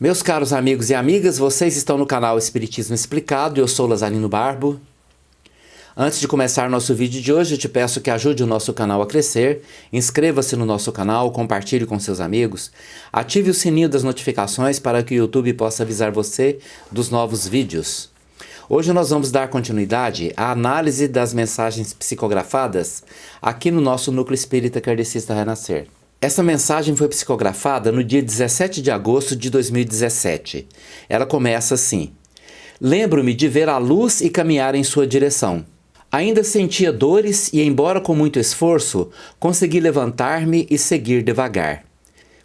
Meus caros amigos e amigas, vocês estão no canal Espiritismo Explicado e eu sou Lazarino Barbo. Antes de começar nosso vídeo de hoje, eu te peço que ajude o nosso canal a crescer, inscreva-se no nosso canal, compartilhe com seus amigos, ative o sininho das notificações para que o YouTube possa avisar você dos novos vídeos. Hoje nós vamos dar continuidade à análise das mensagens psicografadas aqui no nosso Núcleo Espírita Kardecista Renascer. Essa mensagem foi psicografada no dia 17 de agosto de 2017. Ela começa assim: lembro-me de ver a luz e caminhar em sua direção. Ainda sentia dores e, embora com muito esforço, consegui levantar-me e seguir devagar.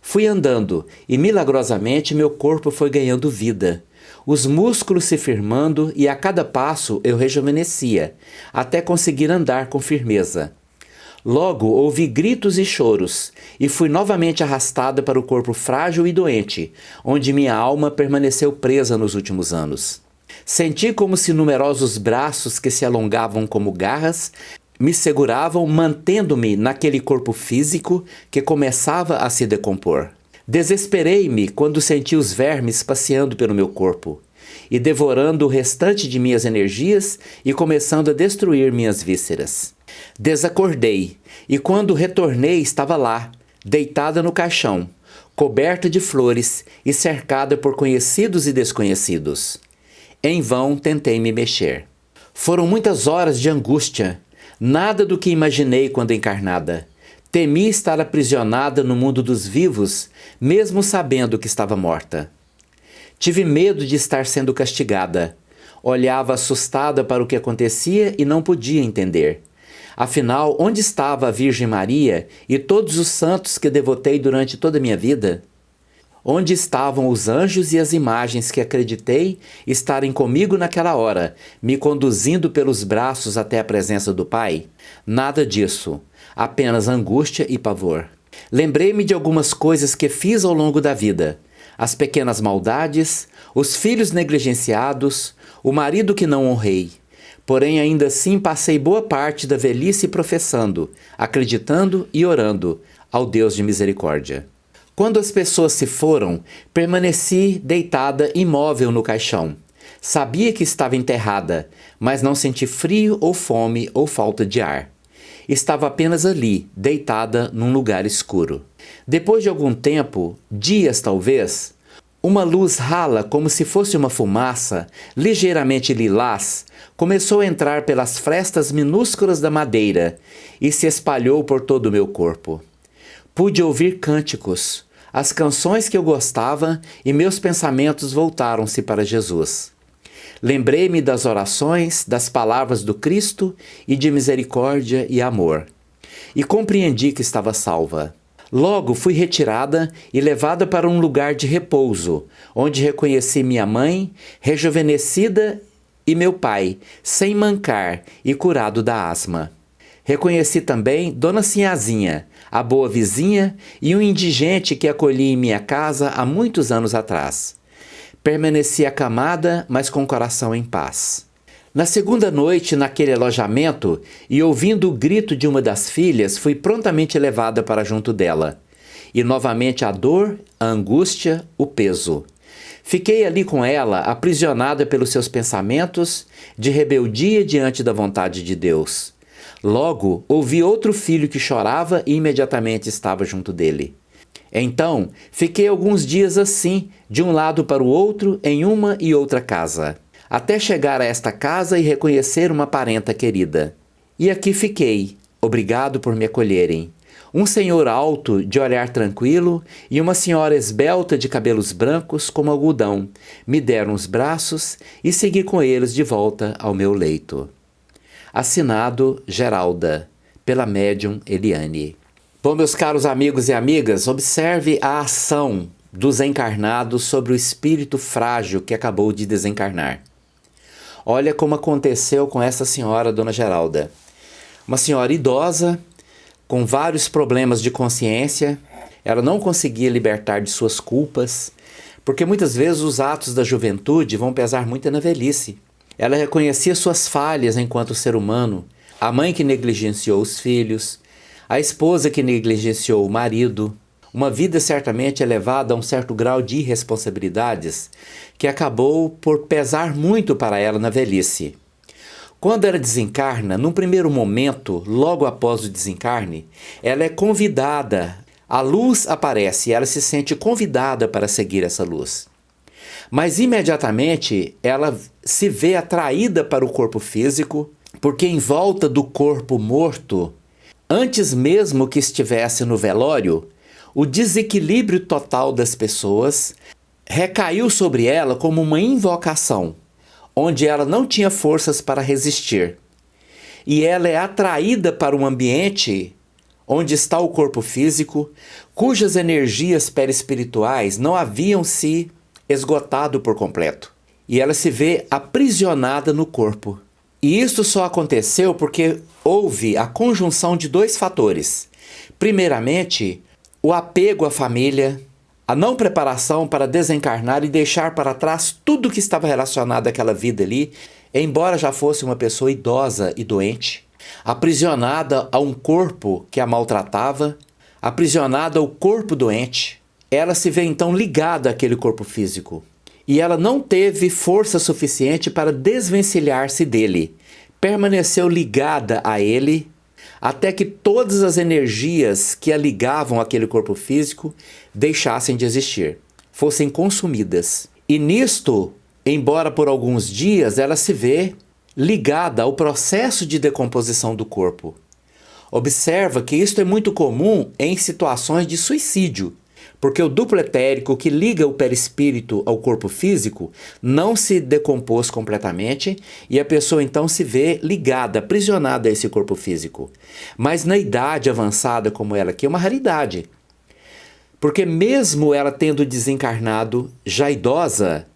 Fui andando e, milagrosamente, meu corpo foi ganhando vida. Os músculos se firmando e a cada passo eu rejuvenescia, até conseguir andar com firmeza. Logo ouvi gritos e choros, e fui novamente arrastada para o corpo frágil e doente, onde minha alma permaneceu presa nos últimos anos. Senti como se numerosos braços que se alongavam como garras me seguravam, mantendo-me naquele corpo físico que começava a se decompor. Desesperei-me quando senti os vermes passeando pelo meu corpo e devorando o restante de minhas energias e começando a destruir minhas vísceras. Desacordei, e quando retornei estava lá, deitada no caixão, coberta de flores e cercada por conhecidos e desconhecidos. Em vão tentei me mexer. Foram muitas horas de angústia, nada do que imaginei quando encarnada. Temi estar aprisionada no mundo dos vivos, mesmo sabendo que estava morta. Tive medo de estar sendo castigada. Olhava assustada para o que acontecia e não podia entender. Afinal, onde estava a Virgem Maria e todos os santos que devotei durante toda a minha vida? Onde estavam os anjos e as imagens que acreditei estarem comigo naquela hora, me conduzindo pelos braços até a presença do Pai? Nada disso, apenas angústia e pavor. Lembrei-me de algumas coisas que fiz ao longo da vida. As pequenas maldades, os filhos negligenciados, o marido que não honrei. Porém, ainda assim passei boa parte da velhice professando, acreditando e orando ao Deus de misericórdia. Quando as pessoas se foram, permaneci deitada imóvel no caixão. Sabia que estava enterrada, mas não senti frio ou fome ou falta de ar. Estava apenas ali, deitada num lugar escuro. Depois de algum tempo, dias talvez, uma luz rala como se fosse uma fumaça, ligeiramente lilás, começou a entrar pelas frestas minúsculas da madeira e se espalhou por todo o meu corpo. Pude ouvir cânticos, as canções que eu gostava, e meus pensamentos voltaram-se para Jesus. Lembrei-me das orações, das palavras do Cristo e de misericórdia e amor. E compreendi que estava salva. Logo fui retirada e levada para um lugar de repouso, onde reconheci minha mãe, rejuvenescida, e meu pai, sem mancar e curado da asma. Reconheci também Dona Sinhazinha, a boa vizinha, e um indigente que acolhi em minha casa há muitos anos atrás. Permaneci acamada, mas com o coração em paz. Na segunda noite, naquele alojamento, e ouvindo o grito de uma das filhas, fui prontamente levada para junto dela. E novamente a dor, a angústia, o peso. Fiquei ali com ela, aprisionada pelos seus pensamentos de rebeldia diante da vontade de Deus. Logo, ouvi outro filho que chorava e imediatamente estava junto dele. Então, fiquei alguns dias assim, de um lado para o outro, em uma e outra casa, até chegar a esta casa e reconhecer uma parenta querida. E aqui fiquei, obrigado por me acolherem. Um senhor alto, de olhar tranquilo, e uma senhora esbelta de cabelos brancos como algodão, me deram os braços e segui com eles de volta ao meu leito. Assinado Geralda, pela médium Eliane. Bom, meus caros amigos e amigas, observe a ação dos encarnados sobre o espírito frágil que acabou de desencarnar. Olha como aconteceu com essa senhora, Dona Geralda. Uma senhora idosa, com vários problemas de consciência, ela não conseguia libertar de suas culpas, porque muitas vezes os atos da juventude vão pesar muito na velhice. Ela reconhecia suas falhas enquanto ser humano, a mãe que negligenciou os filhos, a esposa que negligenciou o marido, uma vida certamente elevada a um certo grau de irresponsabilidades que acabou por pesar muito para ela na velhice. Quando ela desencarna, num primeiro momento, logo após o desencarne, ela é convidada, a luz aparece e ela se sente convidada para seguir essa luz. Mas imediatamente ela se vê atraída para o corpo físico, porque em volta do corpo morto, antes mesmo que estivesse no velório, o desequilíbrio total das pessoas recaiu sobre ela como uma invocação, onde ela não tinha forças para resistir. E ela é atraída para um ambiente onde está o corpo físico, cujas energias perispirituais não haviam se esgotado por completo. E ela se vê aprisionada no corpo. E isso só aconteceu porque houve a conjunção de dois fatores. Primeiramente, o apego à família, a não preparação para desencarnar e deixar para trás tudo que estava relacionado àquela vida ali, embora já fosse uma pessoa idosa e doente, aprisionada a um corpo que a maltratava, aprisionada ao corpo doente. Ela se vê então ligada àquele corpo físico. E ela não teve força suficiente para desvencilhar-se dele. Permaneceu ligada a ele até que todas as energias que a ligavam àquele corpo físico deixassem de existir, fossem consumidas. E nisto, embora por alguns dias, ela se vê ligada ao processo de decomposição do corpo. Observa que isto é muito comum em situações de suicídio, porque o duplo etérico que liga o perispírito ao corpo físico não se decompôs completamente e a pessoa então se vê ligada, aprisionada a esse corpo físico. Mas na idade avançada como ela aqui é uma raridade, porque mesmo ela tendo desencarnado já idosa,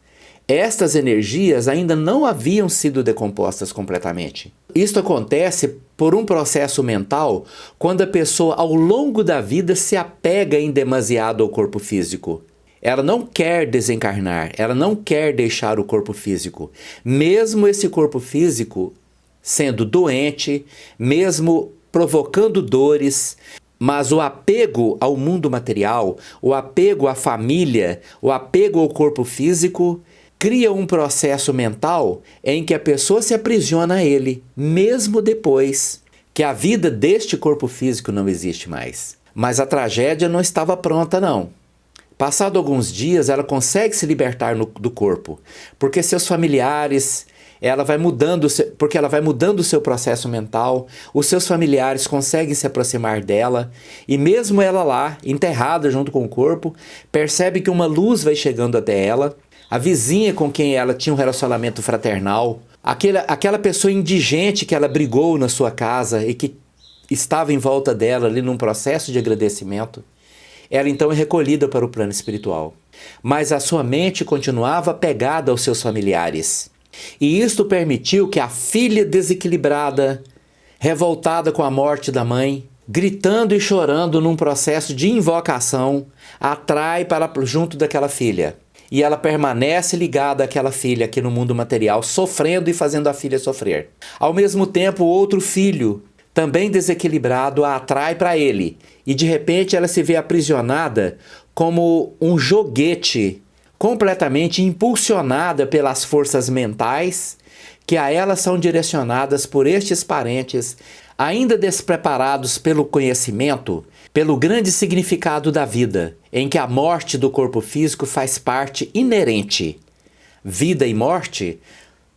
estas energias ainda não haviam sido decompostas completamente. Isto acontece por um processo mental quando a pessoa ao longo da vida se apega em demasiado ao corpo físico. Ela não quer desencarnar, ela não quer deixar o corpo físico. Mesmo esse corpo físico sendo doente, mesmo provocando dores, mas o apego ao mundo material, o apego à família, o apego ao corpo físico cria um processo mental em que a pessoa se aprisiona a ele, mesmo depois que a vida deste corpo físico não existe mais. Mas a tragédia não estava pronta, não. Passado alguns dias, ela consegue se libertar do corpo, porque seus familiares, ela vai mudando o seu processo mental, os seus familiares conseguem se aproximar dela, e mesmo ela lá, enterrada junto com o corpo, percebe que uma luz vai chegando até ela. A vizinha com quem ela tinha um relacionamento fraternal, aquela pessoa indigente que ela brigou na sua casa e que estava em volta dela ali num processo de agradecimento, ela então é recolhida para o plano espiritual. Mas a sua mente continuava pegada aos seus familiares. E isto permitiu que a filha desequilibrada, revoltada com a morte da mãe, gritando e chorando num processo de invocação, atrai para junto daquela filha. E ela permanece ligada àquela filha aqui no mundo material, sofrendo e fazendo a filha sofrer. Ao mesmo tempo, outro filho, também desequilibrado, a atrai para ele. E de repente ela se vê aprisionada como um joguete, completamente impulsionada pelas forças mentais que a ela são direcionadas por estes parentes, ainda despreparados pelo conhecimento, pelo grande significado da vida, em que a morte do corpo físico faz parte inerente. Vida e morte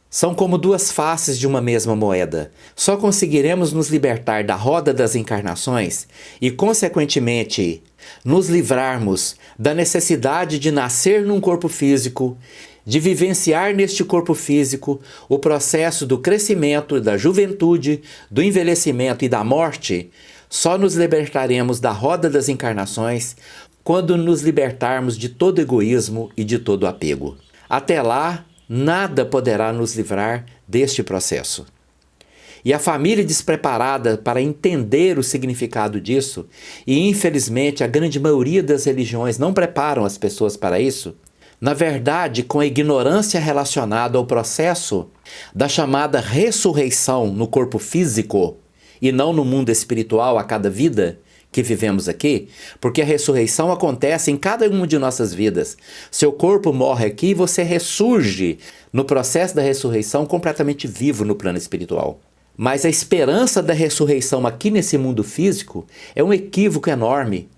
são como duas faces de uma mesma moeda. Só conseguiremos nos libertar da roda das encarnações e, consequentemente, nos livrarmos da necessidade de nascer num corpo físico, de vivenciar neste corpo físico o processo do crescimento, da juventude, do envelhecimento e da morte. Só nos libertaremos da roda das encarnações quando nos libertarmos de todo egoísmo e de todo apego. Até lá, nada poderá nos livrar deste processo. E a família despreparada para entender o significado disso, e infelizmente a grande maioria das religiões não preparam as pessoas para isso, na verdade, com a ignorância relacionada ao processo da chamada ressurreição no corpo físico, e não no mundo espiritual a cada vida, que vivemos aqui, porque a ressurreição acontece em cada uma de nossas vidas. Seu corpo morre aqui e você ressurge no processo da ressurreição completamente vivo no plano espiritual. Mas a esperança da ressurreição aqui nesse mundo físico é um equívoco enorme,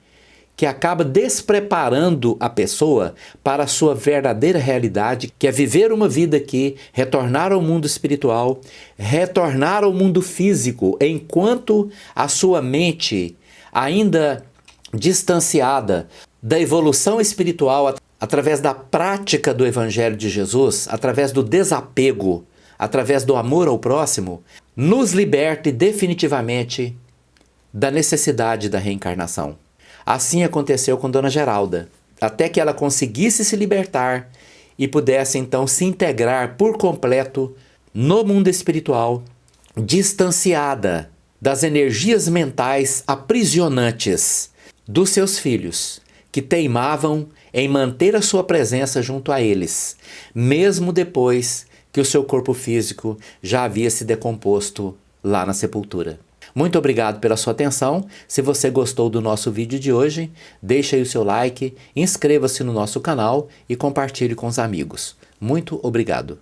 que acaba despreparando a pessoa para a sua verdadeira realidade, que é viver uma vida aqui, retornar ao mundo espiritual, retornar ao mundo físico, enquanto a sua mente, ainda distanciada da evolução espiritual, através da prática do Evangelho de Jesus, através do desapego, através do amor ao próximo, nos liberte definitivamente da necessidade da reencarnação. Assim aconteceu com Dona Geralda, até que ela conseguisse se libertar e pudesse então se integrar por completo no mundo espiritual, distanciada das energias mentais aprisionantes dos seus filhos, que teimavam em manter a sua presença junto a eles, mesmo depois que o seu corpo físico já havia se decomposto lá na sepultura. Muito obrigado pela sua atenção. Se você gostou do nosso vídeo de hoje, deixe aí o seu like, inscreva-se no nosso canal e compartilhe com os amigos. Muito obrigado.